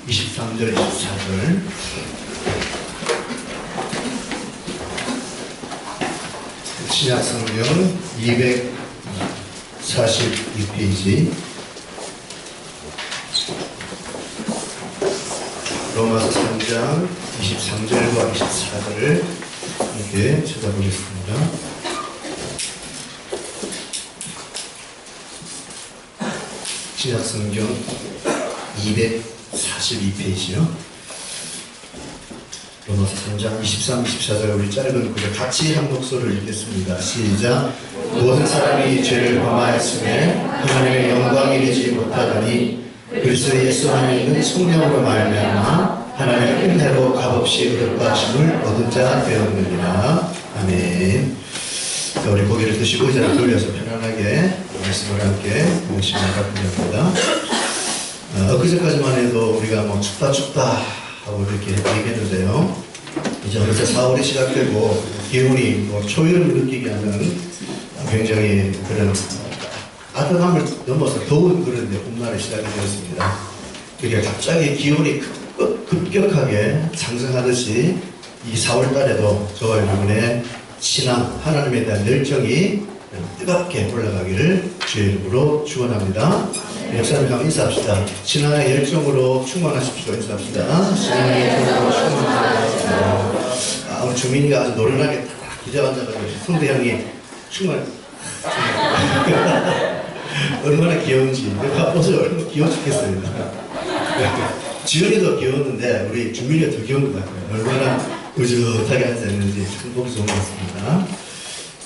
23절, 24절. 신약성경 242페이지. 로마서 3장 23절과 24절을 이렇게 찾아보겠습니다. 신약성경 242페이지요. 로마서 3장 23, 24절 우리 짧은 구절 같이 한 목소리를 읽겠습니다. 시작. 모든 사람이 죄를 범하였음에 하나님의 영광이 되지 못하더니 그리스도 예수 안에 있는 성령으로 말미암아 하나님의 은혜로 값없이 의롭다 하심을 얻은 자 되었느니라. 아멘. 자, 우리 고개를 드시고 의자를 돌려서 편안하게 말씀을 함께 열심히 나가보렵니다. 엊그제까지만 해도 우리가 뭐 춥다 하고 이렇게 얘기했는데요. 이제 어느새 4월이 시작되고 기온이 뭐 초여름을 느끼게 하는 굉장히 그런 따뜻함을 넘어서 더운 그런 봄날이 시작이 되었습니다. 그러니까 갑자기 기온이 급격하게 상승하듯이 이 4월 달에도 저와 여러분의 신앙, 하나님에 대한 열정이 뜨겁게 올라가기를 주의 이름으로 축원합니다. 역사님 한번 인사합시다. 신앙의 열정으로 충만하십시오. 인사합시다. 신앙의 열정으로 충만하십시오. 오늘 주민이가 아주 노련하게 딱 기자앉아가지고 성대형이 충만 얼마나 귀여운지 옷을 얼마나 귀여워 죽겠어요. 지연이도 귀여웠는데 우리 주민이가 더 귀여운 것 같아요. 얼마나 우젓하게 앉아있는지 참 보기 좋은 것 같습니다.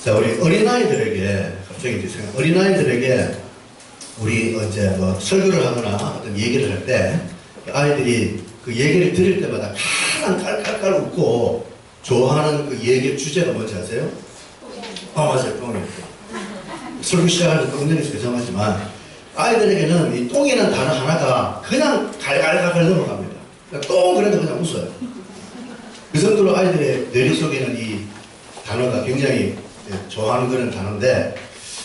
자, 우리 어린아이들에게 갑자기 이제 생각, 어린아이들에게 우리 이제 뭐 설교를 하거나 어떤 얘기를 할 때 아이들이 그 얘기를 들을 때마다 가장 깔깔깔 웃고 좋아하는 그 얘기의 주제가 뭔지 아세요? 맞아요. 똥이에요. 설교 시작하는 똥들이 죄송하지만 아이들에게는 이 똥이라는 단어 하나가 그냥 갈갈갈갈 넘어갑니다. 그러니까 똥 그래도 그냥 웃어요. 그 정도로 아이들의 뇌리 속에는 이 단어가 굉장히 좋아하는 그런 단어인데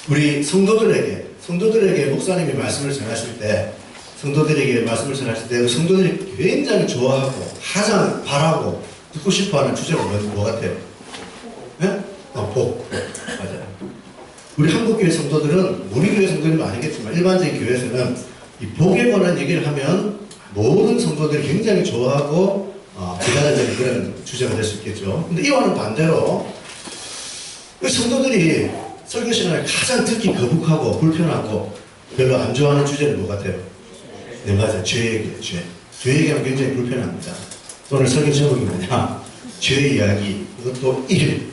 우리 성도들에게 목사님이 말씀을 전하실 때 성도들에게 말씀을 전하실 때 성도들이 굉장히 좋아하고 가장 바라고 듣고 싶어하는 주제가 뭐 같아요? 네? 복. 맞아요. 우리 한국교회 성도들은 우리 교회 성도들은 아니겠지만 일반적인 교회에서는 이 복에 관한 얘기를 하면 모든 성도들이 굉장히 좋아하고 기다려지는 그런 주제가 될 수 있겠죠. 근데 이와는 반대로 성도들이 설교 시간에 가장 듣기 거북하고 불편하고 별로 안 좋아하는 주제는 뭐 같아요? 네, 맞아요. 죄 얘기예요. 죄 얘기하면 굉장히 불편합니다. 오늘 설교 제목이 뭐냐? 죄 이야기. 이것도 1일.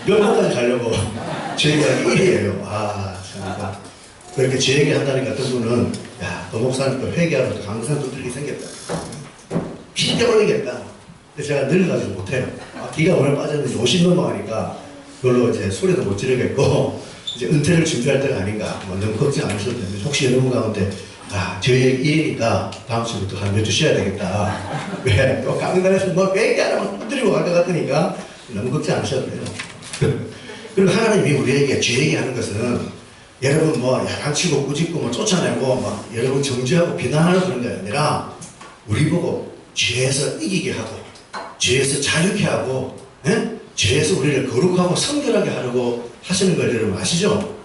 몇 번까지 가려고 죄 이야기 1이에요. 참. 그렇게 죄 얘기 한다니까 어떤 분은 야, 너 목사님 또 회개하러 강산 또 들리게 생겼다. 피대 올리겠다. 근데 제가 늙어가지고 못해요. 기가 오늘 빠졌는지 50 넘어가니까 그걸로 이제 소리도 못 지르겠고 이제 은퇴를 준비할 때가 아닌가. 너무 걱정 안 하셔도 되는데 혹시 여러분 가운데 저희 일이니까 다음 주부터 한 몇 주 쉬어야 되겠다. 왜? 또 강단에서 뭐 회개하라고 두드리고 갈 것 같으니까 너무 걱정 안 하셔도 돼요. 그리고 하나님이 우리에게 죄 얘기하는 것은 여러분 뭐 야단치고 꾸짖고 뭐 쫓아내고 막 여러분 정죄하고 비난하는 그런 게 아니라 우리 보고 죄에서 이기게 하고 죄에서 자유케 하고 죄에서 우리를 거룩하고 성결하게 하려고 하시는 걸 여러분 아시죠?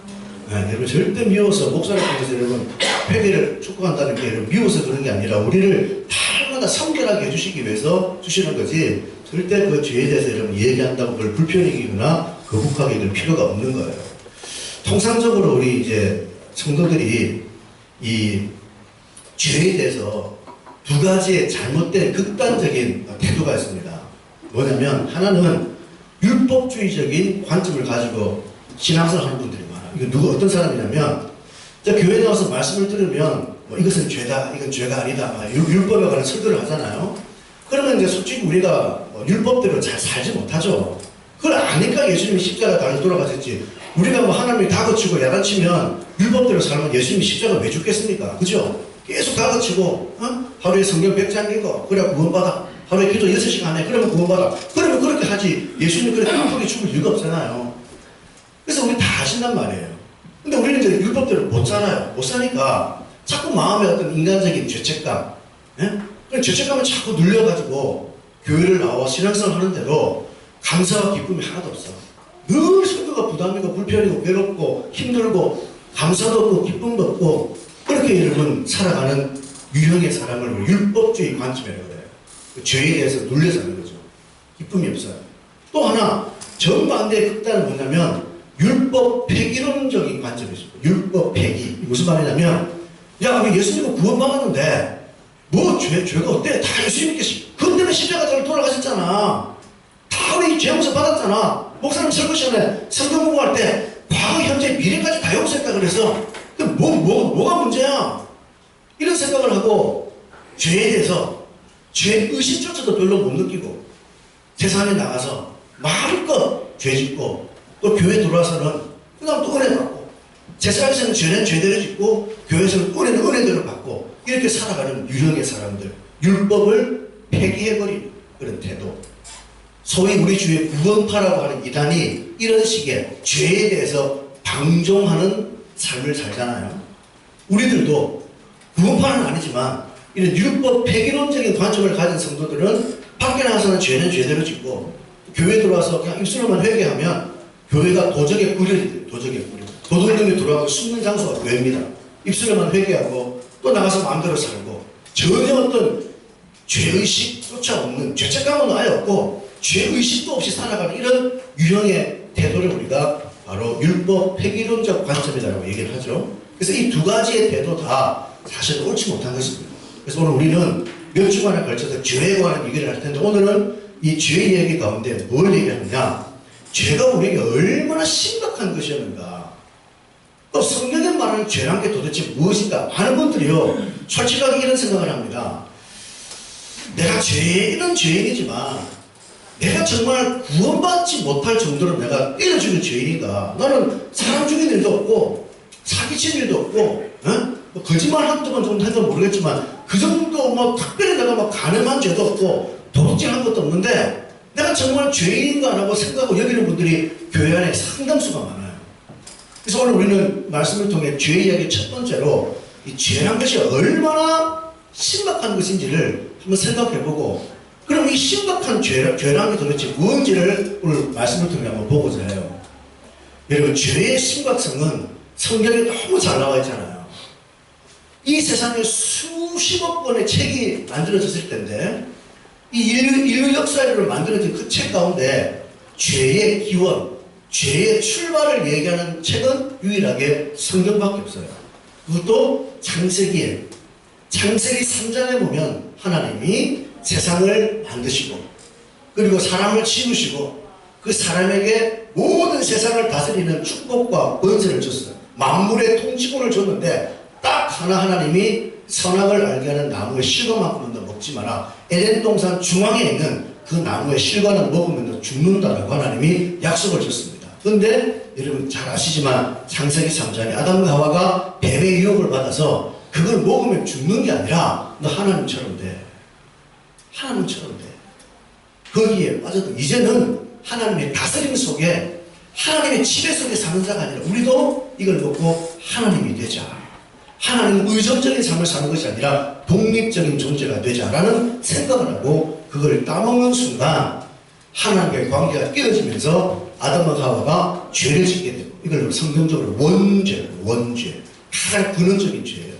여러분 절대 미워서 목사를 통해서 여러분 회개를 촉구한다는 게 여러분 미워서 그런 게 아니라 우리를 날마다 성결하게 해주시기 위해서 주시는 거지 절대 그 죄에 대해서 여러분 얘기한다고 그걸 불편히 여기거나 거북하게 여길 필요가 없는 거예요. 통상적으로 우리 이제 성도들이 이 죄에 대해서 두 가지의 잘못된 극단적인 태도가 있습니다. 뭐냐면 하나는 율법주의적인 관점을 가지고 신앙생활 하는 분들이 많아요. 이거 어떤 사람이냐면 교회에 나와서 말씀을 들으면 뭐 이것은 죄다, 이건 죄가 아니다, 율법에 관한 설교를 하잖아요. 그러면 이제 솔직히 우리가 율법대로 잘 살지 못하죠. 그걸 아니까 예수님이 십자가 달려 돌아가셨지. 우리가 뭐 하나님이 다그치고 야단치면 율법대로 살면 예수님이 십자가 왜 죽겠습니까? 그죠? 계속 다그치고 하루에 성경 100장 읽어. 그래 구원받아. 하루에 기도 6시간 해. 그러면 구원받아. 그러면 그렇게 하지. 예수님이 그렇게 깜빡이 죽을 이유가 없잖아요. 그래서 우리 다 하신단 말이에요. 근데 우리는 이제 율법대로 못 살아요. 못 사니까 자꾸 마음에 어떤 인간적인 죄책감, 예? 그럼 죄책감을 자꾸 눌려가지고 교회를 나와 신앙생활 하는데도 감사와 기쁨이 하나도 없어. 늘 성도가 부담이고 불편이고 외롭고 힘들고 감사도 없고 기쁨도 없고 그렇게 여러분 살아가는 유형의 사람을 율법주의 관점이라고 해요. 죄에 대해서 눌려 사는 거죠. 기쁨이 없어요. 또 하나 정반대의 극단은 뭐냐면 율법 폐기론적인 관점이 있습니다. 율법 폐기. 무슨 말이냐면 야 예수님은 구원받았는데 뭐 죄가 어때? 다 예수님께서 그것 때문에 십자가를 돌아가셨잖아. 다 우리 죄 용서 받았잖아. 목사님 설교 시간에 성경 공부할 때 과거, 현재, 미래까지 다 용서했다 그래서 뭐가 문제야? 이런 생각을 하고 죄에 대해서 죄 의식조차도 별로 못 느끼고 세상에 나가서 마음껏 죄 짓고 또 교회 들어와서는 그 다음 또 은혜 받고 세상에서는 죄는 죄대로 짓고 교회에서는 은혜는 은혜대로 받고 이렇게 살아가는 유형의 사람들, 율법을 폐기해버리는 그런 태도. 소위 우리 주위에 구원파라고 하는 이단이 이런 식의 죄에 대해서 방종하는 삶을 살잖아요. 우리들도 구원파는 아니지만 이런 율법 폐기론적인 관점을 가진 성도들은 밖에 나가서는 죄는 죄대로 짓고 교회 들어와서 그냥 입술로만 회개하면 교회가 도적의 꿀이 돼요. 도적의 꿀이. 도둑놈이 들어와서 숨는 장소가 교회입니다. 입술로만 회개하고 또 나가서 마음대로 살고 전혀 어떤 죄의식조차 없는 죄책감은 아예 없고 죄의식도 없이 살아가는 이런 유형의 태도를 우리가 바로 율법 폐기론적 관점이라고 얘기를 하죠. 그래서 이 두 가지의 태도 다 사실 옳지 못한 것입니다. 그래서 오늘 우리는 몇 주간에 걸쳐서 죄에 관한 얘기를 할 텐데 오늘은 이 죄 얘기 가운데 뭘 얘기하느냐, 죄가 우리에게 얼마나 심각한 것이었는가, 또 성경에 말하는 죄란 게 도대체 무엇인가. 많은 분들이요 솔직하게 이런 생각을 합니다. 내가 이런 죄인이지만 내가 정말 구원받지 못할 정도로 내가 때려 죽인 죄인인가. 나는 사람 죽인 일도 없고 사기친 일도 없고 뭐 거짓말 한두 번 정도 했건 모르겠지만 그 정도 뭐 특별히 내가 막 간음한 죄도 없고 도둑질한 것도 없는데 내가 정말 죄인인가 라고 생각하고 여기는 분들이 교회 안에 상당수가 많아요. 그래서 오늘 우리는 말씀을 통해 죄 이야기 첫 번째로 이 죄란 것이 얼마나 심각한 것인지를 한번 생각해보고 그럼 이 심각한 죄란 게 도대체 무엇인지를 오늘 말씀을 통해 한번 보고자 해요. 여러분 죄의 심각성은 성경에 너무 잘 나와 있잖아요. 이 세상에 수십억 권의 책이 만들어졌을 텐데 이 인류 역사를 만들어진 그 책 가운데 죄의 기원, 죄의 출발을 얘기하는 책은 유일하게 성경밖에 없어요. 그것도 창세기 3장에 보면 하나님이 세상을 만드시고 그리고 사람을 지으시고 그 사람에게 모든 세상을 다스리는 축복과 권세를 줬어요. 만물의 통치권을 줬는데 딱 하나님이 선악을 알게 하는 나무의 실과만큼은 더 먹지 마라. 에덴 동산 중앙에 있는 그 나무의 실과는 먹으면 너 죽는다라고 하나님이 약속을 줬습니다. 그런데 여러분 잘 아시지만 창세기 3장에 아담과 하와가 뱀의 유혹을 받아서 그걸 먹으면 죽는 게 아니라 너 하나님처럼 돼. 하나님처럼 돼. 거기에 빠져도 이제는 하나님의 다스림 속에 하나님의 지배 속에 사는 자가 아니라 우리도 이걸 먹고 하나님이 되자. 하나님은 의존적인 삶을 사는 것이 아니라 독립적인 존재가 되자라는 생각을 하고 그걸 따먹는 순간 하나님과의 관계가 깨어지면서 아담과 하와가 죄를 짓게 되고 이걸 성경적으로 원죄 가장 근원적인 죄예요.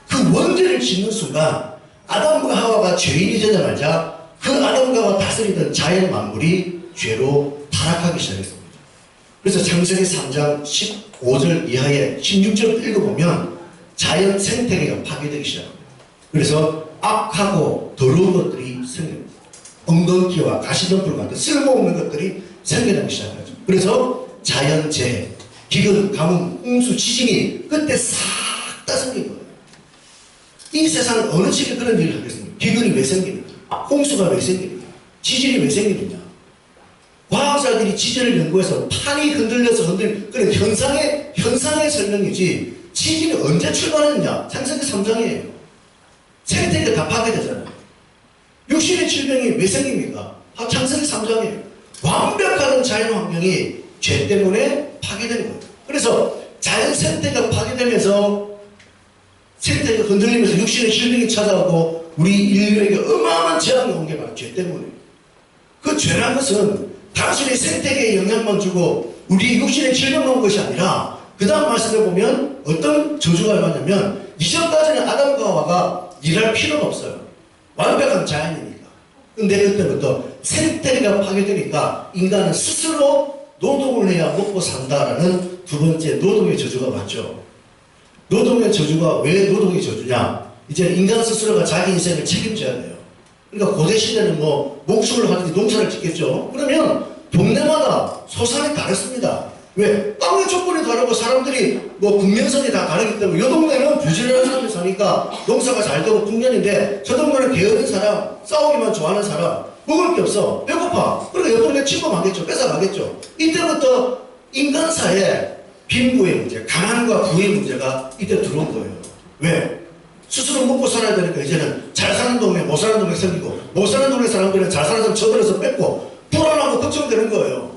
그 원죄를 짓는 순간 아담과 하와가 죄인이 되자마자 그 아담과 하와 다스리던 자연 만물이 죄로 타락하기 시작했습니다. 그래서 창세기 3장 15절 이하에 16절 읽어보면 자연 생태계가 파괴되기 시작합니다. 그래서 악하고 더러운 것들이 생깁니다. 엉겅퀴와 가시덤불 같은 쓸모없는 것들이 생겨나기 시작하죠. 그래서 자연재해, 기근, 가뭄, 홍수, 지진이 그때 싹 다 생긴 거예요. 이 세상은 어느 시기에 그런 일을 하겠습니까? 기근이 왜 생기느냐? 홍수가 왜 생기느냐? 지진이 왜 생기느냐? 과학자들이 지진을 연구해서 판이 흔들려서 그런 현상의 설명이지 지진이 언제 출발했느냐? 창세기 3장이에요. 생태계가 다 파괴되잖아요. 육신의 질병이 왜 생깁니까? 창세기 3장이에요. 완벽한 자연 환경이 죄 때문에 파괴되는 거예요. 그래서 자연 생태계가 파괴되면서 생태계가 흔들리면서 육신의 실명이 찾아오고 우리 인류에게 어마어마한 재앙이 온 게 바로 죄 때문에. 그 죄란 것은 단순히 생태계에 영향만 주고 우리 육신의 질병만 온 것이 아니라 그 다음 말씀을 보면 어떤 저주가 임하냐면 이전까지는 아담과 하와가 일할 필요가 없어요. 완벽한 자연이니까. 근데 그때부터 생태계가 파괴되니까 인간은 스스로 노동을 해야 먹고 산다라는 두 번째 노동의 저주가 왔죠. 노동의 저주가 왜 노동의 저주냐? 이제 인간 스스로가 자기 인생을 책임져야 돼요. 그러니까 고대 시대는 뭐 목축을 하든지 농사를 짓겠죠. 그러면 동네마다 소산이 다릅니다. 왜? 땅의 조건이 다르고 사람들이 뭐 국면선이 다 다르기 때문에 이 동네는 부지런한 사람이 사니까 농사가 잘 되고 풍년인데 저 동네는 게으른 사람, 싸우기만 좋아하는 사람, 먹을 게 없어, 배고파. 그러니까 옆 동네 침범하겠죠. 뺏어가겠죠. 이때부터 인간사에 빈부의 문제, 가난과 부의 문제가 이때 들어온 거예요. 왜? 스스로 먹고 살아야 되니까 이제는 잘 사는 동네, 못 사는 동네 생기고 못 사는 동네 사람들은 잘 사는 사람 쳐들어서 뺏고 불안하고 걱정되는 거예요.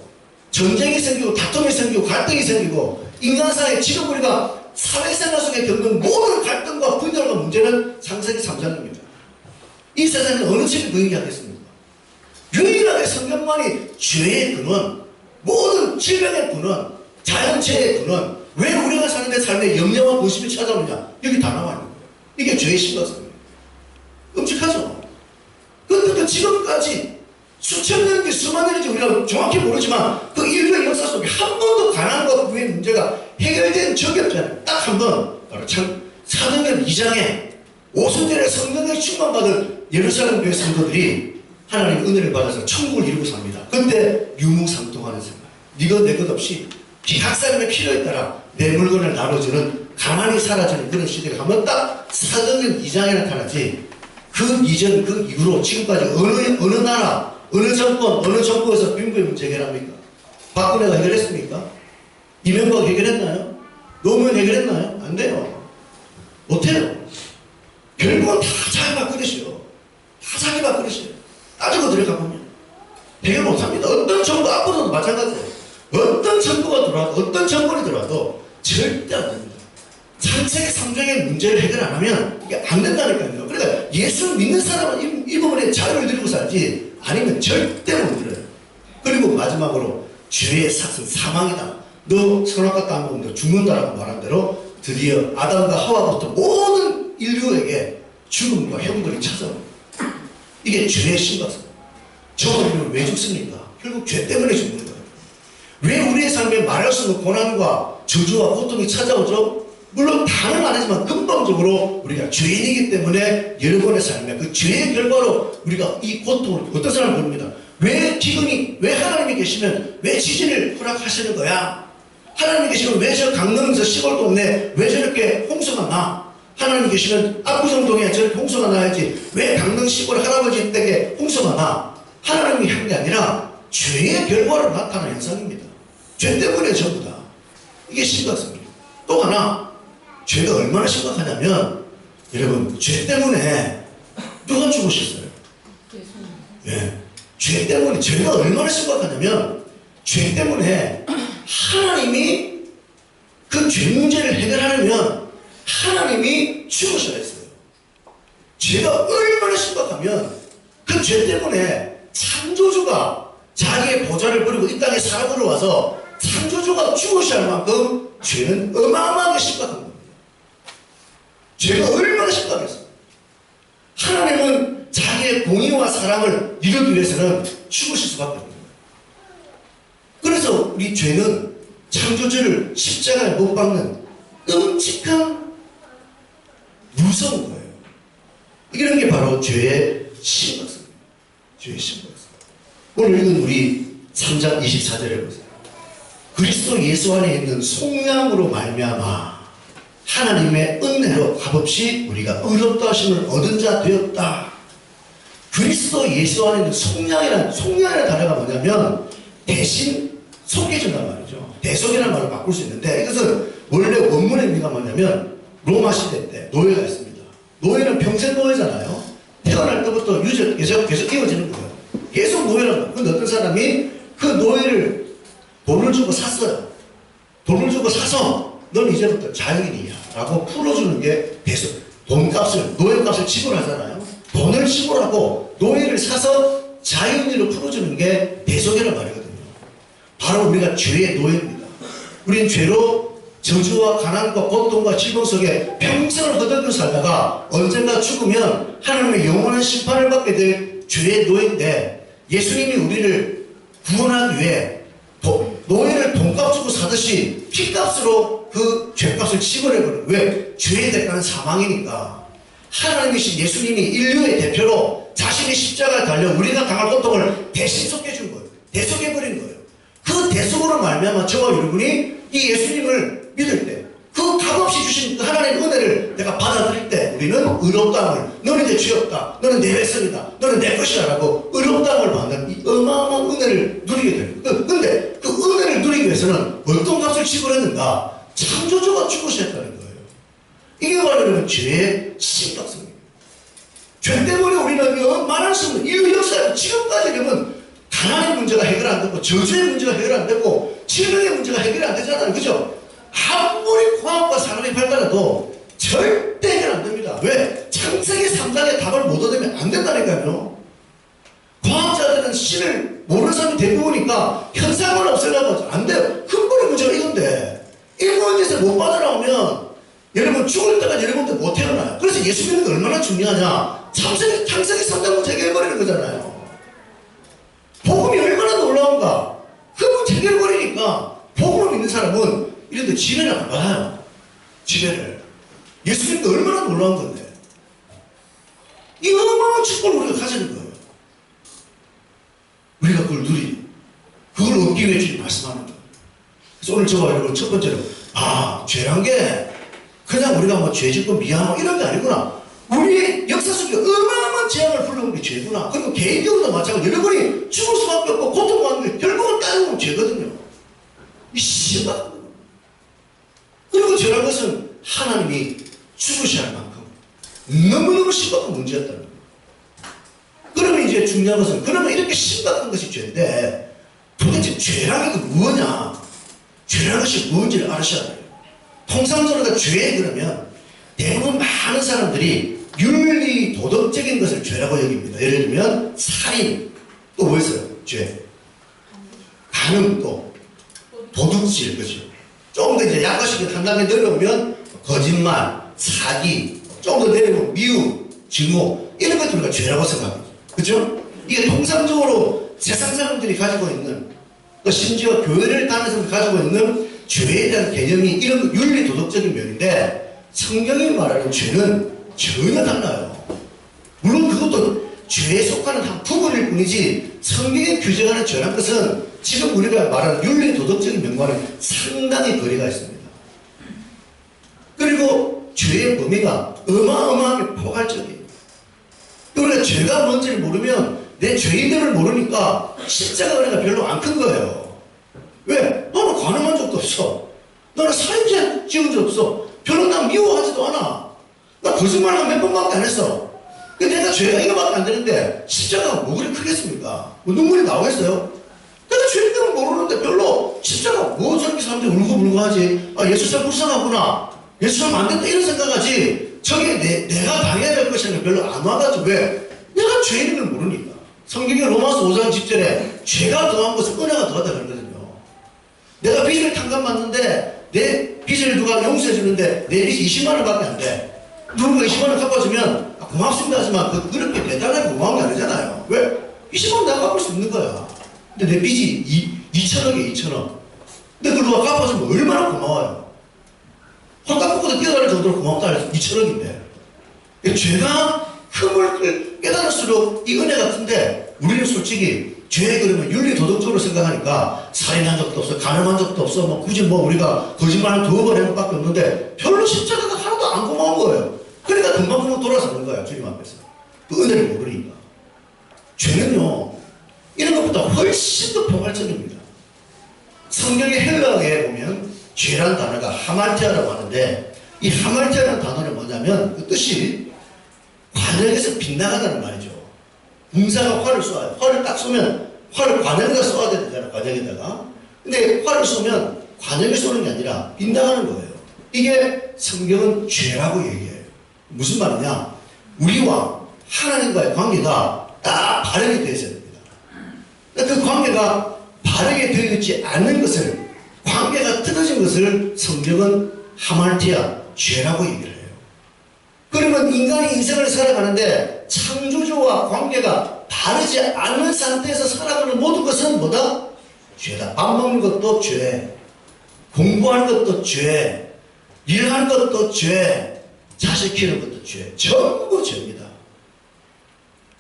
전쟁이 생기고 다툼이 생기고 갈등이 생기고 인간사회 지금 우리가 사회생활 속에 겪는 모든 갈등과 분열과 문제는 창세기 3장입니다. 이 세상에 어느 책이 그 얘기하겠습니까? 유일하게 성경만이 죄의 근원, 모든 질병의 근원, 자연재해의 근원, 왜 우리가 사는 데 삶에 염려와 근심이 찾아오느냐? 여기 다 나와 있는 거예요. 이게 죄의 심각성입니다. 끔찍하죠? 그런데 지금까지 수천 년인지 수만 년인지 우리가 정확히 모르지만 그 인류의 역사 속에 한 번도 가난과 부의 문제가 해결된 적이 없잖아요. 딱 한 번, 바로 사도행전 2장에 오순절에 성령의 충만받은 예루살렘 교회 성도들이 하나님의 은혜를 받아서 천국을 이루고 삽니다. 그때 유무상통하는 생각. 네가 내 것 없이 각 사람의 필요에 따라 내 물건을 나눠주는 가만히 사라지는 그런 시대가 한번 딱 사도행전 2장에 나타나지. 그 이전 그 이후로 지금까지 어느 나라 어느 정권 어느 정부에서 빈부의 문제 해결합니까? 박근혜가 해결했습니까? 이명박 해결했나요? 노무현 해결했나요? 안 돼요. 못해요. 결국은 다 자기 밥그릇이요. 다 자기 밥그릇이에요. 따지고 들어가보면 해결 못합니다. 어떤 정부 앞으로도 마찬가지예요. 어떤 정부가 들어와도 어떤 정권이 들어와도 절대 안 됩니다. 창세기 3장의 문제를 해결 안 하면 이게 안 된다니까요. 그러니까 예수 믿는 사람은 이 부분에 자유를 누리고 살지 아니면 절대 못 들어요. 그리고 마지막으로 죄의 삭은 사망이다. 너 선악과 땅 먹으면 너 죽는다라고 말한 대로 드디어 아담과 하와부터 모든 인류에게 죽음과 형벌이 찾아옵니다. 이게 죄의 심각성. 저는 왜 죽습니까? 결국 죄 때문에 죽는 거예요. 왜 우리의 삶에 말할 수 없는 고난과 저주와 고통이 찾아오죠? 물론 다는 아니지만 근본적으로 우리가 죄인이기 때문에 여러분의 삶에 그 죄의 결과로 우리가 이 고통을 어떤 사람을 부릅니다. 왜 기근이, 왜 하나님이 계시면 왜 지진을 허락하시는 거야? 하나님이 계시면 왜 저 강릉에서 시골 동네 왜 저렇게 홍수가 나? 하나님이 계시면 압구정동에 저렇게 홍수가 나야지 왜 강릉 시골 할아버지 댁에 홍수가 나? 하나님이 한 게 아니라 죄의 결과로 나타나는 현상입니다. 죄 때문에 전부 다. 이게 심각성입니다. 또 하나 죄가 얼마나 심각하냐면 여러분 죄 때문에 누가 죽으셨어요? 예, 죄 때문에 죄가 얼마나 심각하냐면 죄 때문에 하나님이 그 죄 문제를 해결하려면 하나님이 죽으셔야 했어요. 죄가 얼마나 심각하면 그 죄 때문에 창조주가 자기의 보좌를 버리고 이 땅에 사람으로 와서 창조주가 죽으셔야 할 만큼 죄는 어마어마하게 심각한 겁니다. 죄가 얼마나 심각했어요. 하나님은 자기의 공의와 사랑을 이루기 위해서는 죽으실 수밖에 없는 거예요. 그래서 우리 죄는 창조주를 십자가에 못 박는 끔찍한 무서운 거예요. 이런 게 바로 죄의 심각성입니다. 죄의 심각성. 오늘 읽은 우리 3장 24절에 보세요. 그리스도 예수 안에 있는 속량으로 말미암아 하나님의 은혜로 값없이 우리가 의롭다 하심을 얻은 자 되었다. 그리스도 예수 안에 있는 속량이라는 단어가 뭐냐면 대신 속해준단 말이죠. 대속이라는 말을 바꿀 수 있는데 이것은 원래 원문의 의미가 뭐냐면 로마 시대 때 노예가 있습니다. 노예는 평생 노예잖아요. 태어날 때부터 계속 이어지는 거예요. 계속 노예라는 거예요. 근데 어떤 사람이 그 노예를 돈을 주고 샀어요. 돈을 주고 사서 넌 이제부터 자유인이야 라고 풀어주는 게 대속. 돈값 값을, 노예값을 지불하잖아요. 돈을 지불하고 노예를 사서 자유인으로 풀어주는 게 대속이란 말이거든요. 바로 우리가 죄의 노예입니다. 우린 죄로 저주와 가난과 고통과 질병 속에 평생을 허덕여 살다가 언젠가 죽으면 하나님의 영원한 심판을 받게 될 죄의 노예인데, 예수님이 우리를 구원하기 위해 노예를 돈값 주고 사듯이 피값으로 그 죄값을 지불해버려요. 왜? 죄의 대가는 사망이니까. 하나님이신 예수님이 인류의 대표로 자신의 십자가에 달려 우리가 당할 고통을 대신 속해준 거예요. 대속해버린 거예요. 그 대속으로 말미암아 저와 여러분이 이 예수님을 믿을 때, 그 값없이 주신 그 하나님의 은혜를 내가 받아들일 때 우리는 의롭다함을, 너는 내 죄 없다, 너는 내 백성이다, 너는 내 것이다 라고 의롭다함을 받는 이 어마어마한 은혜를 누리게 됩니다. 근데 그 은혜를 누리기 위해서는 어떤 값을 지불했는가? 창조주가 죽으셨다는 거예요. 이게 바로 여러분 죄의 심각성입니다. 죄 때문에 우리는 말할 수 없는 인류 역사에 지금까지 되면 가난의 문제가 해결 안 되고 저주의 문제가 해결 안 되고 질병의 문제가 해결이 안 되잖아요. 그죠? 아무리 과학과 산업이 발달해도 절대 해결 안 됩니다. 왜? 창세기 3장의 답을 못 얻으면 안 된다니까요. 과학자들은 신을 모르는 사람이 대부분이니까 현상을 없애려고 안 돼요. 근본의 문제가 이건데 일본에서 못 빠져나오면 여러분 죽을 때까지 여러분들 못 태어나요. 그래서 예수 믿는 게 얼마나 중요하냐? 창세기 3장 문제 해결해버리는 거잖아요. 복음이 얼마나 놀라운가? 그 문제 해결해버리니까 복음을 믿는 사람은 이런데 지배를 안 받아요. 지배를. 예수 믿는 게 얼마나 놀라운 건데. 이 어마어마한 축복을 우리가 가지는 거예요. 우리가 그걸 그걸 얻기 위해 주님 말씀하는 거예요. 그래서 오늘 저와 여러분 첫 번째로, 죄란 게 그냥 우리가 뭐 죄 짓고 미안하고 이런 게 아니구나. 우리의 역사 속에 어마어마한 재앙을 불러온 게 죄구나. 그리고 개인적으로도 마찬가지로 여러분이 죽을 수밖에 없고 고통받는 게 결국은 따지고 보면 죄거든요. 이 심각한 거예요. 그리고 죄란 것은 하나님이 죽으셔야 할 만큼 너무너무 심각한 문제였다는 거예요. 그러면 이제 중요한 것은, 그러면 이렇게 심각한 것이 죄인데 도대체 죄라는 게 뭐냐? 죄라는 것이 뭔지를 알으셔야 돼요. 통상적으로 죄 그러면 대부분 많은 사람들이 윤리 도덕적인 것을 죄라고 여깁니다. 예를 들면 살인, 또 뭐 있어요? 죄. 간음, 또 도둑질, 그죠? 조금 더 이제 약간씩 한 단계 내려오면 거짓말, 사기, 조금 더 내려오면 미움, 증오, 이런 것들 우리가 죄라고 생각합니다. 그죠? 이게 통상적으로 세상 사람들이 가지고 있는, 또 심지어 교회를 다니면서 가지고 있는 죄에 대한 개념이 이런 윤리 도덕적인 면인데, 성경이 말하는 죄는 전혀 달라요. 물론 그것도 죄에 속하는 한 부분일 뿐이지, 성경에 규정하는 죄란 것은 지금 우리가 말하는 윤리 도덕적인 면과는 상당히 거리가 있습니다. 그리고 죄의 범위가 어마어마하게 포괄적이에요. 우리가 죄가 뭔지를 모르면, 내 죄인됨을 모르니까 십자가 은혜가 별로 안 큰 거예요. 왜? 너는 간음한 적도 없어. 너는 살인죄 지은 적 없어. 별로 난 미워하지도 않아. 나 거짓말을 몇 번밖에 안 했어. 근데 내가 죄가 이거밖에 안 되는데 십자가가 뭐 그리 크겠습니까? 뭐 눈물이 나오겠어요? 내가 죄인됨을 모르는데 별로 십자가 뭐 저렇게 사람들이 울고불고 하지? 예수 참 불쌍하구나. 예수 참 안 된다 이런 생각하지. 저게 내가 당해야 될 것이라는 별로 안 와가지고. 왜? 내가 죄인인 걸 모르니까. 성경의 로마서 5장 10절에 죄가 더한 것은 은혜가 더하다 그러거든요. 내가 빚을 탕감받는데 내 빚을 누가 용서해 주는데 내 빚이 20만 원밖에 안 돼. 누군가 20만 원 갚아주면 고맙습니다 하지만 그렇게 대단하게 고마운 게 아니잖아요. 왜? 20만 원 내가 갚을 수 있는 거야. 근데 내 빚이 2천억이에요. 2천억. 근데 그걸 누가 갚아주면 얼마나 고마워요. 화 갚고도 뛰어다닐 정도로 고맙다 해서 2천억인데. 죄가 흠을 깨달을수록 이 은혜가 큰데, 우리는 솔직히 죄 그러면 윤리 도덕적으로 생각하니까 살인한 적도 없어, 간음한 적도 없어, 뭐 굳이 뭐 우리가 거짓말을 두어 번 한 것밖에 없는데 별로 십자가가 하나도 안 고마운 거예요. 그러니까 금방 돌아서는 거야, 주님 앞에서. 그 은혜를 모르니까. 죄는요, 이런 것보다 훨씬 더 포괄적입니다. 성경의 헬라어에 보면 죄란 단어가 하말티아라고 하는데, 이 하말티아라는 단어는 뭐냐면 그 뜻이 관역에서 빗나가다는 말이죠. 군사가 활을 쏘아요. 활을 딱 쏘면 활을 관역에다 쏘아야 되잖아요. 관역에다가. 근데 활을 쏘면 관역에 쏘는 게 아니라 빗나가는 거예요. 이게 성경은 죄라고 얘기해요. 무슨 말이냐? 우리와 하나님과의 관계가 딱 바르게 되어 있어야 됩니다. 그 관계가 바르게 되어 있지 않는 것을, 관계가 틀어진 것을 성경은 하말티아, 죄라고 얘기를 해요. 그러면 인간이 인생을 살아가는데 창조주와 관계가 바르지 않은 상태에서 살아가는 모든 것은 뭐다? 죄다. 밥 먹는 것도 죄, 공부하는 것도 죄, 일하는 것도 죄, 자식 키우는 것도 죄. 전부 죄입니다.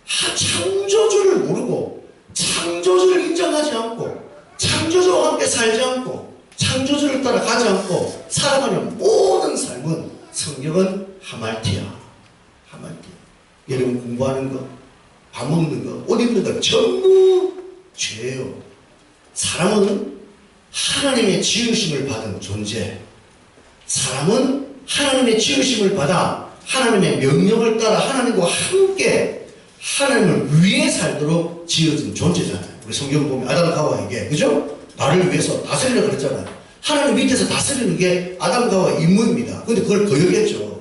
창조주를 모르고 창조주를 인정하지 않고 창조주와 함께 살지 않고 창조주를 따라 가지 않고 살아가는 모든 삶은 성경은 하말티아. 여러분 공부하는 거, 밥 먹는 거, 옷 입는 거 전부 죄예요. 사람은 하나님의 지으심을 받은 존재. 사람은 하나님의 지으심을 받아 하나님의 명령을 따라 하나님과 함께 하나님을 위해 살도록 지어진 존재잖아요. 우리 성경 보면 아담과 하와에게, 그죠? 나를 위해서 다스리라 그랬잖아요. 하나님 밑에서 다스리는 게 아담과 하와의 임무입니다. 근데 그걸 거역했죠.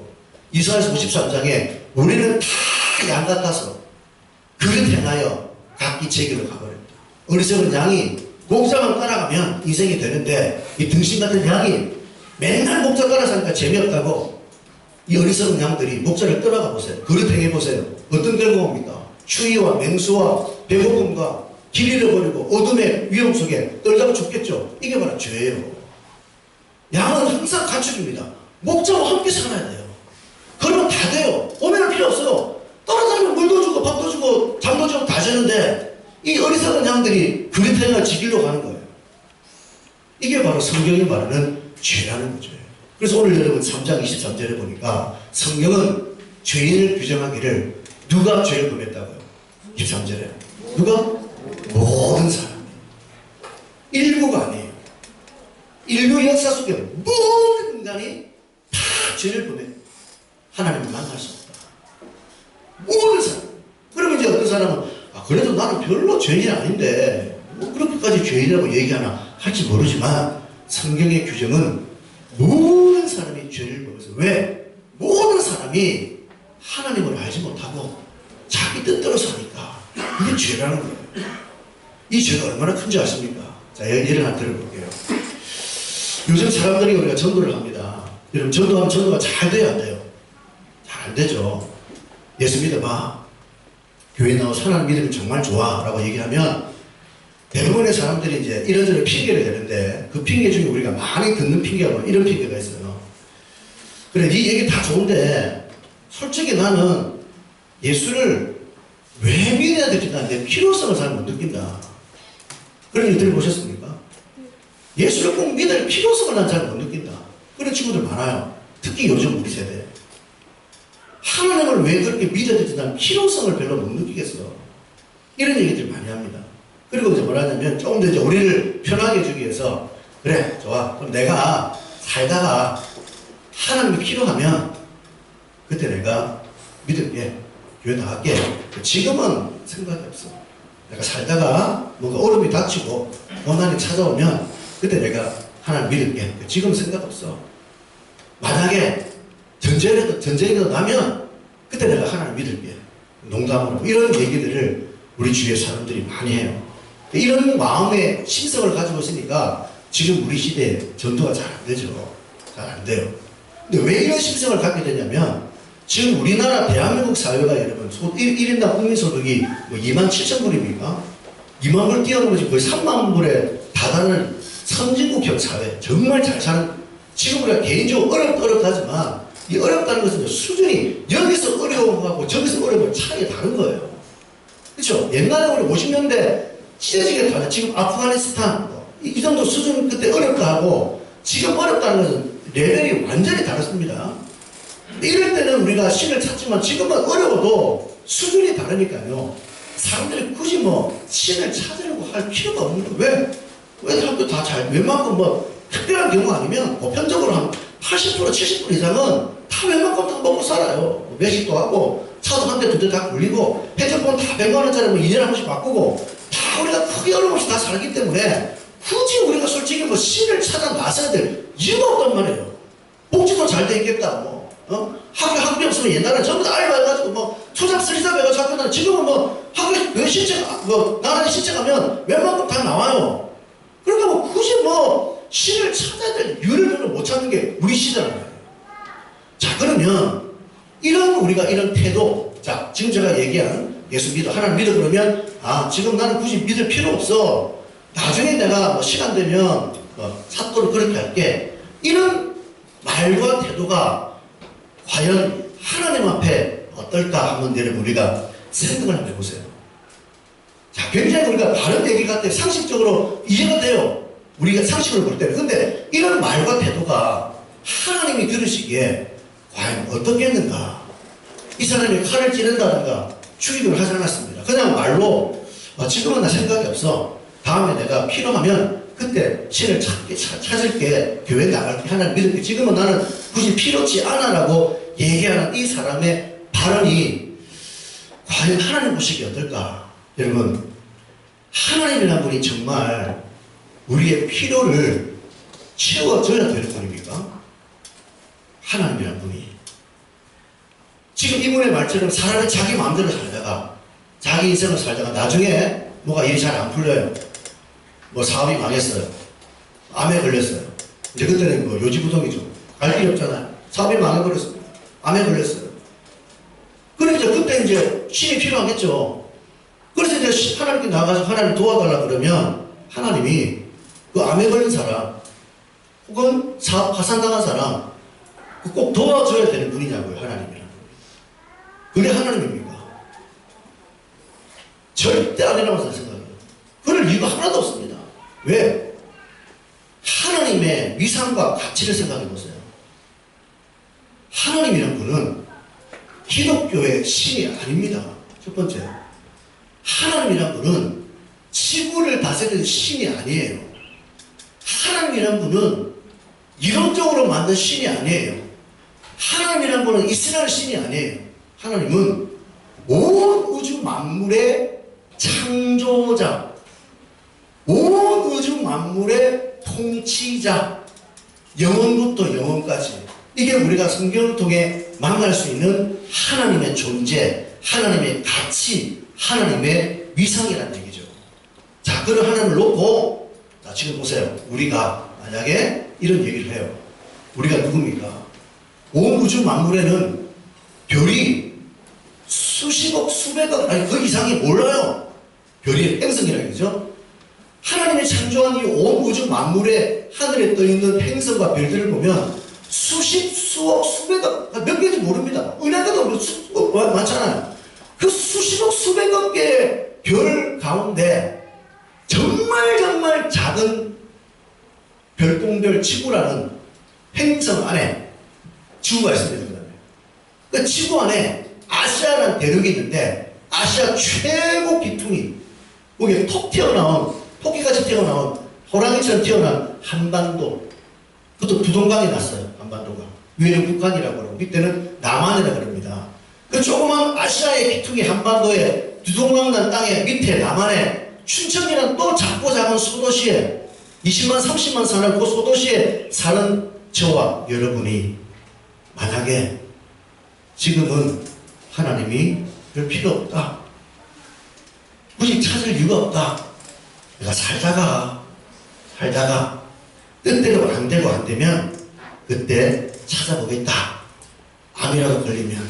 이사야서 53장에 우리는 다 양 같아서 그릇 행하여 각기 제기로 가버렸다. 어리석은 양이 목자만 따라가면 인생이 되는데 이 등신 같은 양이 맨날 목자 따라가니까 재미없다고 이 어리석은 양들이 목자를 떠나가 보세요. 그릇 행해 보세요. 어떤 결과가 옵니까? 추위와 맹수와 배고픔과 길 잃어버리고 어둠의 위험 속에 떨다가 죽겠죠. 이게 바로 죄예요. 양은 항상 가축입니다. 목자와 함께 살아야 돼요. 그러면 다 돼요. 오면은 필요 없어요. 떨어지면 물도 주고 밥도 주고 잠도 주고 다 주는데 이 어리석은 양들이 그릇 행을 지키려고 하는 거예요. 이게 바로 성경이 말하는 죄라는 거죠. 그래서 오늘 여러분 3장 23절에 보니까 성경은 죄인을 규정하기를 누가 죄를 범했다고요? 23절에 누가? 모든 사람. 일부가 아니에요. 인류 역사 속에 모든 인간이 다 죄를 범해. 하나님을 만날 수 없다. 모든 사람. 그러면 이제 어떤 사람은 그래도 나는 별로 죄인이 아닌데 뭐 그렇게까지 죄인이라고 얘기하나 할지 모르지만 성경의 규정은 모든 사람이 죄를 범해서, 왜? 모든 사람이 하나님을 알지 못하고 자기 뜻대로 사니까 이게 죄라는 거예요. 이 죄가 얼마나 큰지 아십니까? 자, 예를 하나 들어볼게요. 요즘 사람들이 우리가 전도를 합니다. 여러분 전도하면 전도가 잘 돼요, 안 돼요? 잘 안 되죠. 예수 믿어봐. 교회 나와서 하나님 믿으면 정말 좋아 라고 얘기하면 대부분의 사람들이 이제 이런저런 핑계를 대는데 그 핑계 중에 우리가 많이 듣는 핑계가 이런 핑계가 있어요. 그래, 네 얘기 다 좋은데 솔직히 나는 예수를 왜 믿어야 될지 난 내 필요성을 잘 못 느낀다. 그런 일들 보셨습니까? 예수를 꼭 믿을 필요성을 난 잘 못 느낀다. 그런 친구들 많아요. 특히 요즘 우리 세대. 하나님을 왜 그렇게 믿어야 될지 난 필요성을 별로 못 느끼겠어. 이런 얘기들 많이 합니다. 그리고 이제 뭐라 하냐면 조금 더 이제 우리를 편하게 해주기 위해서 그래, 좋아. 그럼 내가 살다가 하나님이 필요하면 그때 내가 믿을게. 교회 나갈게. 지금은 생각이 없어. 내가 살다가 뭔가 어려움이 닥치고 고난이 찾아오면 그때 내가 하나님 믿을게. 지금은 생각 없어. 만약에 전쟁이라도 나면 그때 내가 하나님 믿을게. 농담으로. 이런 얘기들을 우리 주위의 사람들이 많이 해요. 이런 마음의 심성을 가지고 있으니까 지금 우리 시대에 전도가 잘 안 되죠. 잘 안 돼요. 근데 왜 이런 심성을 갖게 되냐면 지금 우리나라 대한민국 사회가 여러분 1인당 국민소득이 뭐 27,000불입니까? 2만 불 뛰어넘어서 거의 3만 불에 다다른 선진국형 사회, 정말 잘 사는, 지금 우리가 개인적으로 어렵다지만 이 어렵다는 것은 수준이 여기서 어려움하고 저기서 어려움은 차이가 다른 거예요. 그렇죠? 옛날에 우리 50년대 찢어지게 다르죠. 지금 아프가니스탄 이 정도 수준 그때 어렵다 하고 지금 어렵다는 것은 레벨이 완전히 다릅니다. 이럴 때는 우리가 신을 찾지만 지금은 어려워도 수준이 다르니까요. 사람들이 굳이 뭐 신을 찾으려고 할 필요가 없는 거예요. 왜 사람들 다 잘, 웬만큼 뭐 특별한 경우 아니면 보편적으로 한 80% 70% 이상은 다 웬만큼 다 먹고 살아요. 외식도 하고 차도 한 대 두 대 다 굴리고 핸드폰 다 100만 원짜리 뭐 2년에 한 번씩 바꾸고 다 우리가 크게 어려움 없이 다 살기 때문에 굳이 우리가 솔직히 뭐 신을 찾아 나서야 될 이유가 없단 말이에요. 복지도 잘 돼 있겠다 뭐. 학비 없으면 옛날에 전부 다 알바해가지고 뭐 투잡 쓰리잡 해가지고 학교 다니 지금은 뭐 학교 실제 뭐 나라에 실제 가면 웬만큼 다 나와요. 그러니까 뭐 굳이 뭐 신을 찾아야 될 이유를 별로 못 찾는 게 우리 시대란 말이에요. 자, 그러면 우리가 이런 태도, 자, 지금 제가 얘기한 예수 믿어, 하나님 믿어 그러면, 아, 지금 나는 굳이 믿을 필요 없어. 나중에 내가 뭐 시간 되면 사도를 그렇게 할게. 이런 말과 태도가 과연 하나님 앞에 어떨까 한번 내려 우리가 생각을 한번 해보세요. 자, 굉장히 우리가 바른 얘기 같아요. 상식적으로 이해가 돼요. 우리가 상식으로 볼 때는. 근데 이런 말과 태도가 하나님이 들으시기에 과연 어떻겠는가? 이 사람이 칼을 찌른다든가 죽이기를 하지 않았습니다. 그냥 말로 지금은 나 생각이 없어. 다음에 내가 필요하면 그때 신을 찾을게. 교회 나갈게. 하나님 믿을게. 지금은 나는 굳이 필요치 않아 라고 얘기하는 이 사람의 발언이 과연 하나님 보시기에 어떨까? 여러분, 하나님이라는 분이 정말 우리의 필요를 채워줘야 되는 분입니까? 하나님이라는 분이. 지금 이분의 말처럼 사람이 자기 마음대로 살다가 자기 인생을 살다가 나중에 뭐가 일이 잘 안 풀려요. 뭐 사업이 망했어요. 암에 걸렸어요. 이제 그때는 뭐 요지부동이죠. 갈 길이 없잖아요. 사업이 망해버렸습니다. 암에 걸렸어요. 그래서 그때 이제 신이 필요하겠죠. 그래서 이제 하나님께 나가서 하나님 도와달라 그러면 하나님이 그 암에 걸린 사람 혹은 사업 파산당한 사람 꼭 도와줘야 되는 분이냐고요. 하나님이라는 분이. 그게 하나님입니까? 절대 아니라고 생각해요. 그럴 이유가 하나도 없습니다. 왜? 하나님의 위상과 가치를 생각해 보세요. 하나님이란 분은 기독교의 신이 아닙니다. 첫 번째, 하나님이란 분은 지구를 다스리는 신이 아니에요. 하나님이란 분은 이론적으로 만든 신이 아니에요. 하나님이란 분은 이스라엘 신이 아니에요. 하나님은 온 우주 만물의 창조자, 온 우주 만물의 통치자, 영원부터 영원까지. 이게 우리가 성경을 통해 만날 수 있는 하나님의 존재, 하나님의 가치, 하나님의 위상이라는 얘기죠. 자, 그런 하나님을 놓고, 자, 지금 보세요. 우리가 만약에 이런 얘기를 해요. 우리가 누굽니까? 온 우주 만물에는 별이 수십억, 수백억, 아니 그 이상이 몰라요. 별이 행성이라는 얘기죠. 하나님이 창조한 이 온 우주 만물의 하늘에 떠있는 행성과 별들을 보면 수십, 수억, 수백억, 몇 개인지 모릅니다. 은하계도 많잖아요. 그 수십억, 수백억 개의 별 가운데 정말 작은 별똥별 지구라는 행성 안에 지구가 있습니다. 그 지구 안에 아시아라는 대륙이 있는데 아시아 최고 기퉁이 거기에 톡 튀어나온 토끼같이 튀어나온 호랑이처럼 튀어나온 한반도, 그것도 두동강이 났어요. 한반도가 위에는 북한이라고 그러고 밑에는 남한이라고 그럽니다. 그 조그만 아시아의 기퉁이 한반도에 두동강 난 땅에 밑에 남한에 춘천이라는 또 작고 작은 소도시에 20만 30만 사는 그 소도시에 사는 저와 여러분이 만약에 지금은 하나님이 별 필요 없다, 굳이 찾을 이유가 없다, 내가 살다가 뜻대로 안 되고 안 되면 그때 찾아보겠다, 암이라도 걸리면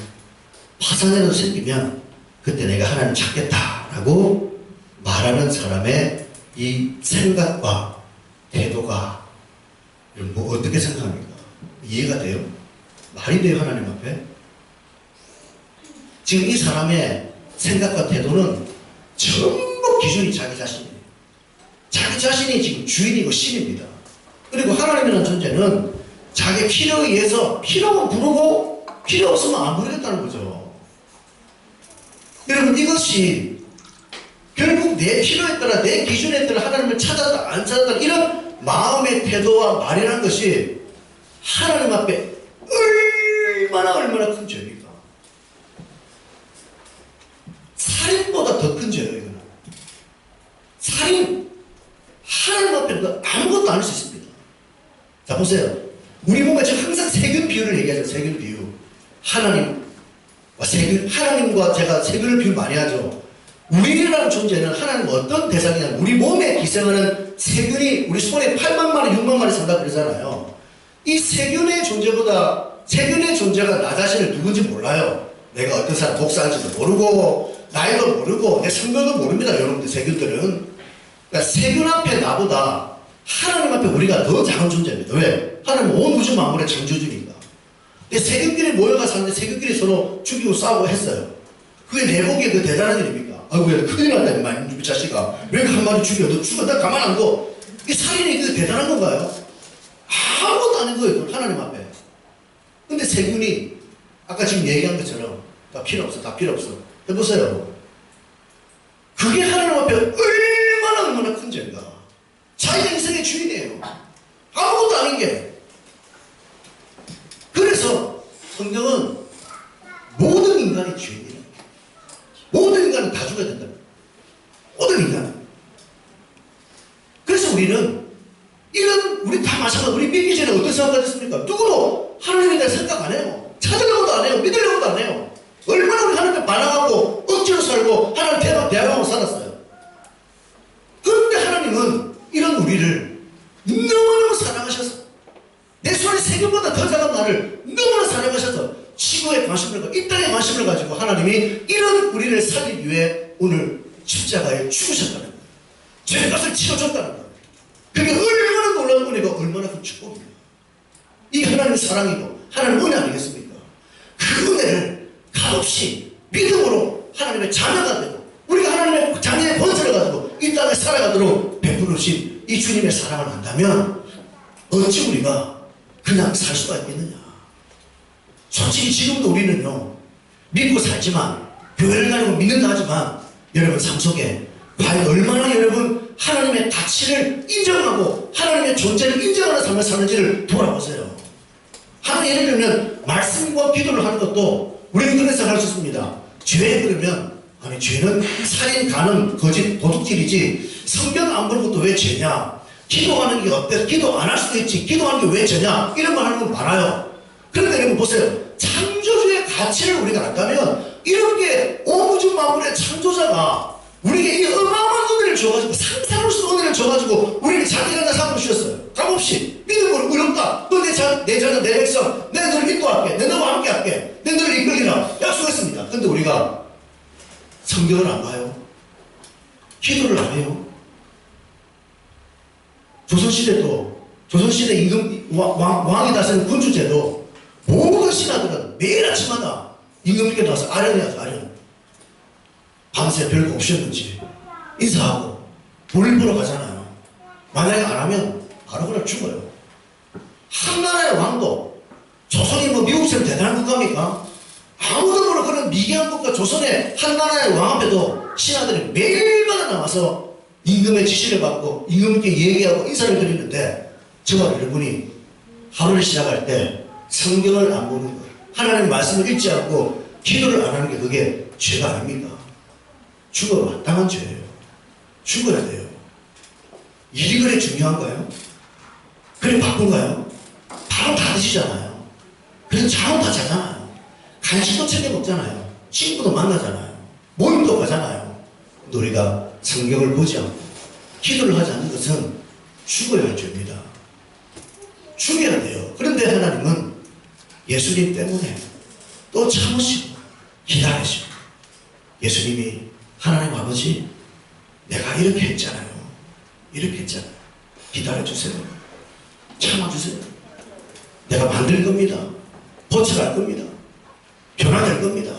파산이라도 생기면 그때 내가 하나님 찾겠다라고 말하는 사람의 이 생각과 태도가 뭐 어떻게 생각합니까? 이해가 돼요? 말이 돼요? 하나님 앞에? 지금 이 사람의 생각과 태도는 전부 기준이 자기 자신이에요. 자기 자신이 지금 주인이고 신입니다. 그리고 하나님이라는 존재는 자기 필요에 의해서 필요하면 부르고 필요 없으면 안 부르겠다는 거죠. 여러분, 이것이 결국 내 필요에 따라 내 기준에 따라 하나님을 찾았다 안 찾았다 이런 마음의 태도와 말이라는 것이 하나님 앞에 얼마나 큰 죄입니까? 살인보다 더 큰 죄예요. 이거는 살인, 하나님 앞에 아무것도 안 할 수 있습니다. 자, 보세요. 우리 몸에 지금 항상 세균 비유를 얘기하죠. 세균 비유. 하나님과 제가 세균을 비유 많이 하죠. 우리라는 존재는 하나님 어떤 대상이냐, 우리 몸에 기생하는 세균이 우리 손에 8만 마리, 6만 마리 산다고 그러잖아요. 이 세균의 존재가 나 자신을 누군지 몰라요. 내가 어떤 사람 독사한지도 모르고 나이도 모르고 내 성별도 모릅니다. 여러분들 세균들은. 그러니까 세균 앞에 나보다 하나님 앞에 우리가 더 작은 존재입니다. 왜? 하나님은 온 우주 만물의 창조주니까. 근데 세균끼리 모여가 사는데 세균끼리 서로 죽이고 싸우고 했어요. 그게 내복에 그 대단한 일입니까? 아이고, 야, 큰일 났다, 임마, 이 자식아. 왜 한 마리 죽여? 너 죽어. 나 가만 안 둬. 이 살인이 그 대단한 건가요? 아무것도 아닌 거예요, 그건 하나님 앞에. 근데 세균이, 아까 지금 얘기한 것처럼, 다 필요 없어, 다 필요 없어. 해보세요. 그게 하나님 앞에 얼마나 큰 죄인가. 자기 인생의 주인이에요. 아무것도 아닌 게. 그래서 성경은 모든 인간이 죄인이에요. 모든 인간은 다 죽어야 된다. 모든 인간은. 그래서 우리는 우리 다 마찬가지로 우리 믿기 전에 어떤 생각 가졌습니까? 누구도 하나님에 대해 생각 안 해요. 찾으려고도 안 해요. 믿으려고도 안 해요. 얼마나 우리 하나님께 반항하고 억지로 살고 하나님 대항하고 살았어요. 그런데 하나님은 이런 우리를 너무너무 사랑하셔서 내 손에 세균보다 더 작은 나를 너무나 사랑하셔서 지구에 관심을 가지고 이 땅에 관심을 가지고 하나님이 이런 우리를 살리기 위해 오늘 십자가에 죽으셨다는 거예요. 죄값을 치러줬다는 거예요. 그게 얼마나 놀라운 은혜가 얼마나 큰 축복입니다. 이게 하나님의 사랑이고 하나님의 은혜 아니겠습니까? 그 은혜를 값없이 믿음으로 하나님의 자녀가 되고 우리가 하나님의 자녀의 권세를 가지고 이 땅에 살아가도록 베풀으신 이 주님의 사랑을 안다면 어찌 우리가 그냥 살 수가 있겠느냐. 솔직히 지금도 우리는요, 믿고 살지만 교회를 다니고 믿는다 하지만 여러분 삶 속에 과연 얼마나 여러분 하나님의 가치를 인정하고 하나님의 존재를 인정하는 삶을 사는지를 돌아보세요. 하나님, 예를 들면 말씀과 기도를 하는 것도 우리는 그런 생각을 할 수 있습니다. 죄에 그러면 아니 죄는 살인, 간음, 거짓, 도둑질이지 성경 안 보는 것도 왜 죄냐? 기도하는 게 어때? 기도 안 할 수도 있지. 기도하는 게 왜 죄냐? 이런 말 하는 건 많아요. 그런데 여러분 보세요. 창조주의 가치를 우리가 안다면 이런 게 온 우주 만물의 창조자가 우리에게 이 어마어마한 은혜를 줘가지고 상상할 수 없는 은혜를 줘가지고 우리를 자기가 다 삼아 주셨어요. 값없이 믿음으로 의롭다. 너 내 자녀, 내 백성, 내가 너를 인도할게. 내가 너와 함께 할게. 내가 너를 이끌리라. 약속했습니다. 근데 우리가 성경을 안 봐요. 기도를 안 해요. 조선시대 임금 왕이 다스리는 군주제도 모든 신하들은 매일 아침마다 임금님께 나와서 아련해야죠. 아련. 밤새 별거 없었는지 인사하고 볼일 보러 가잖아요. 만약에 안 하면 바로 그냥 죽어요. 한 나라의 왕도 조선이 뭐 미국처럼 대단한 국가입니까? 아무도 모르는 그런 미개한 국가 조선의 한 나라의 왕 앞에도 신하들이 매일마다 나와서 임금의 지시를 받고 임금께 얘기하고 인사를 드리는데 저와 여러분이 하루를 시작할 때 성경을 안 보는 거예요. 하나님의 말씀을 읽지 않고 기도를 안 하는 게 그게 죄가 아닙니까? 죽어 마땅한 죄예요. 죽어야 돼요. 일이 그래 중요한가요? 그래 바쁜가요? 밥은 다 드시잖아요. 그래서 잠은 다 자잖아요. 간식도 챙겨 먹잖아요. 친구도 만나잖아요. 모임도 가잖아요. 근데 우리가 성경을 보지 않고 기도를 하지 않는 것은 죽어야 할 죄입니다. 죽여야 돼요. 그런데 하나님은 예수님 때문에 또 참으시고 기다리시고 예수님이 하나님 아버지 내가 이렇게 했잖아요. 이렇게 했잖아요. 기다려주세요. 참아주세요. 내가 만들 겁니다. 고쳐갈 겁니다. 변화될 겁니다.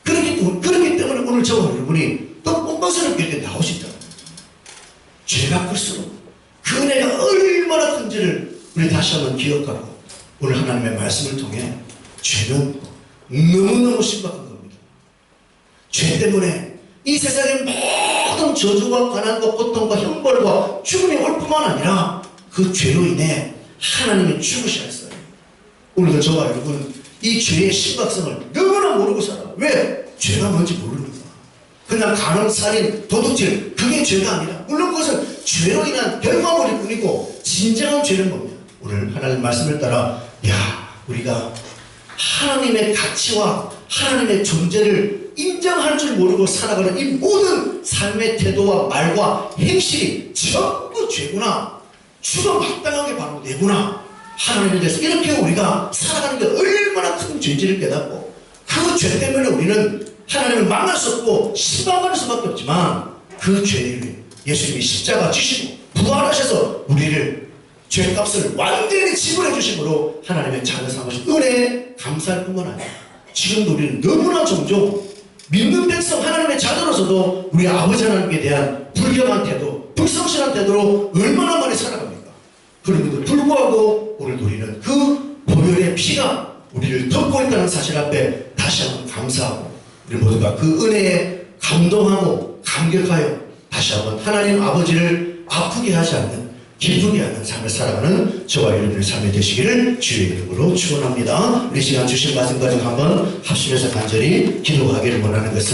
그렇기 때문에 오늘 저와 여러분이 또 뻔뻔스럽게 이렇게 나오신다. 죄가 클수록 그 은혜가 얼마나 큰지를 우리 다시 한번 기억하고 오늘 하나님의 말씀을 통해 죄는 너무너무 심각한 겁니다. 죄 때문에 이 세상의 모든 저주와 가난과 고통과 형벌과 죽음이 올 뿐만 아니라 그 죄로 인해 하나님이 죽으셔야 했어요. 오늘도 저와 여러분 이 죄의 심각성을 너무나 모르고 살아요. 왜? 죄가 뭔지 모르니까. 그냥 간음, 살인, 도둑질 그게 죄가 아니라 물론 그것은 죄로 인한 결과물일 뿐이고 진정한 죄는 뭡니까? 오늘 하나님 말씀을 따라 우리가 하나님의 가치와 하나님의 존재를 인정할 줄 모르고 살아가는 이 모든 삶의 태도와 말과 행실이 전부 죄구나. 주가 마땅하게 바로 내구나. 하나님에 대해서 이렇게 우리가 살아가는 게 얼마나 큰 죄인지를 깨닫고 그 죄 때문에 우리는 하나님을 만날 수 없고 실망할 수밖에 없지만 그 죄를 예수님이 십자가 지시고 부활하셔서 우리를 죄값을 완전히 지불해 주심으로 하나님의 자녀 삼으신 은혜에 감사할 뿐만 아니라 지금도 우리는 너무나 종종 믿는 백성 하나님의 자녀로서도 우리 아버지 하나님께 대한 불경한 태도, 불성실한 태도로 얼마나 많이 살아갑니까? 그런데도 불구하고 오늘도 우리는 그 보혈의 피가 우리를 덮고 있다는 사실 앞에 다시 한번 감사하고 우리 모두가 그 은혜에 감동하고 감격하여 다시 한번 하나님 아버지를 아프게 하지 않는 기쁘게 하는 삶을 살아가는 저와 여러분의 삶이 되시기를 주의 이름으로 축원합니다. 우리 시간 주신 말씀 가지고 한번 합심해서 간절히 기도하기를 원하는 것은